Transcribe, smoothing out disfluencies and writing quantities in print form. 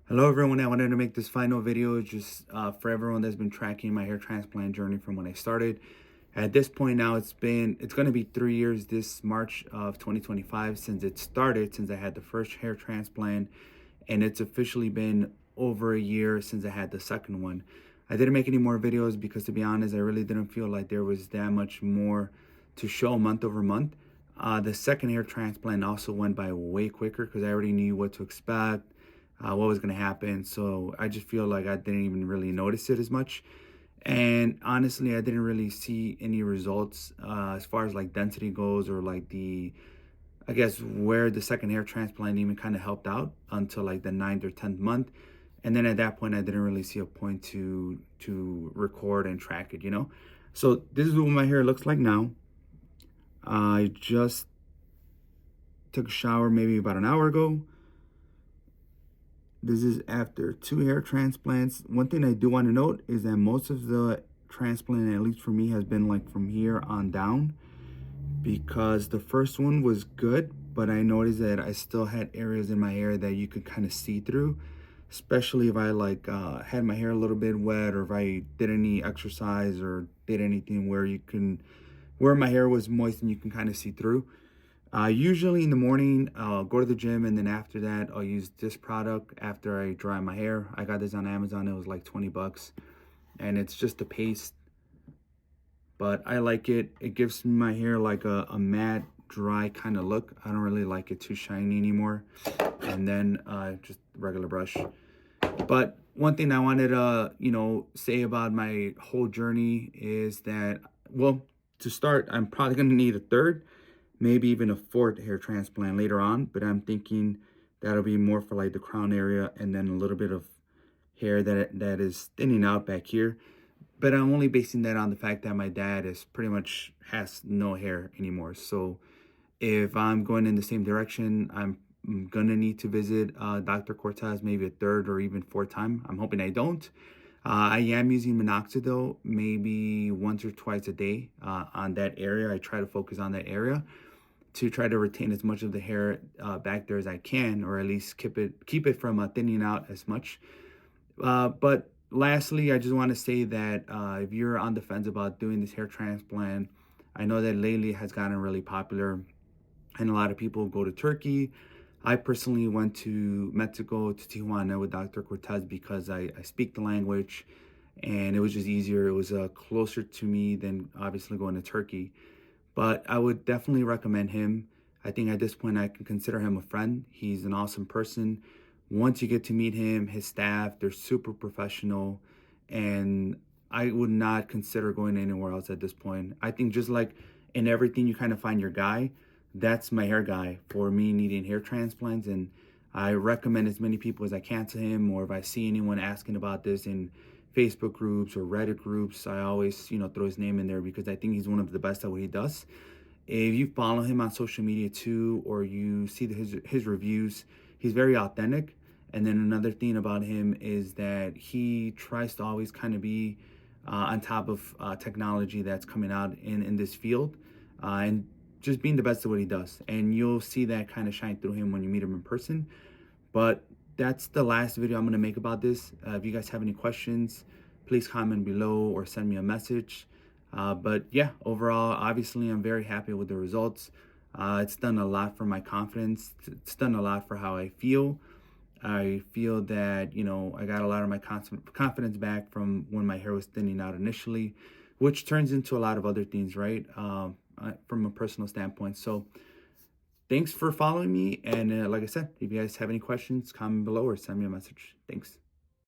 Hello everyone, I wanted to make this final video just for everyone that's been tracking my hair transplant journey from when I started. At this point now, it's going to be 3 years this March of 2025 since it started, since I had the first hair transplant, and it's officially been over a year since I had the second one. I didn't make any more videos because, to be honest, I really didn't feel like there was that much more to show month over month. The second hair transplant also went by way quicker because I already knew what to expect, what was going to happen. So I just feel like I didn't even really notice it as much. And honestly, I didn't really see any results as far as like density goes, or like I guess where the second hair transplant even kind of helped out until like the ninth or 10th month. And then at that point, I didn't really see a point to record and track it. So this is what my hair looks like now. I just took a shower maybe about an hour ago. This is after 2 hair transplants. One thing I do want to note is that most of the transplant, at least for me, has been like from here on down, because the first one was good, but I noticed that I still had areas in my hair that you could kind of see through, especially if I like had my hair a little bit wet, or if I did any exercise or did anything where my hair was moist and you can kind of see through. Usually in the morning, I'll go to the gym, and then after that, I'll use this product after I dry my hair. I got this on Amazon. It was like 20 bucks, and it's just a paste, but I like it. It gives my hair like a matte, dry kind of look. I don't really like it too shiny anymore. And then just regular brush. But one thing I wanted to, say about my whole journey is that, well, to start, I'm probably going to need a third, maybe even a fourth hair transplant later on. But I'm thinking that'll be more for like the crown area, and then a little bit of hair that is thinning out back here. But I'm only basing that on the fact that my dad is pretty much has no hair anymore. So if I'm going in the same direction, I'm gonna need to visit Dr. Cortez maybe a third or even fourth time. I'm hoping I don't. I am using minoxidil maybe once or twice a day on that area. I try to focus on that area to try to retain as much of the hair back there as I can, or at least keep it from thinning out as much. But lastly, I just want to say that if you're on the fence about doing this hair transplant, I know that lately it has gotten really popular, and a lot of people go to Turkey. I personally went to Mexico, to Tijuana with Dr. Cortez, because I speak the language, and it was just easier. It was closer to me than obviously going to Turkey. But I would definitely recommend him. I think at this point I can consider him a friend. He's an awesome person. Once you get to meet him, his staff, they're super professional, and I would not consider going anywhere else at this point. I think just like in everything, you kind of find your guy. That's my hair guy for me needing hair transplants, and I recommend as many people as I can to him. Or if I see anyone asking about this in Facebook groups or Reddit groups, I always, throw his name in there, because I think he's one of the best at what he does. If you follow him on social media too, or you see his reviews, he's very authentic. And then another thing about him is that he tries to always kind of be on top of technology that's coming out in this field, and just being the best at what he does. And you'll see that kind of shine through him when you meet him in person. But that's the last video I'm going to make about this. If you guys have any questions, please comment below or send me a message. But yeah, overall, obviously, I'm very happy with the results. It's done a lot for my confidence. It's done a lot for how I feel. I feel that, I got a lot of my confidence back from when my hair was thinning out initially, which turns into a lot of other things, right? From a personal standpoint. So thanks for following me. And like I said, if you guys have any questions, comment below or send me a message. Thanks.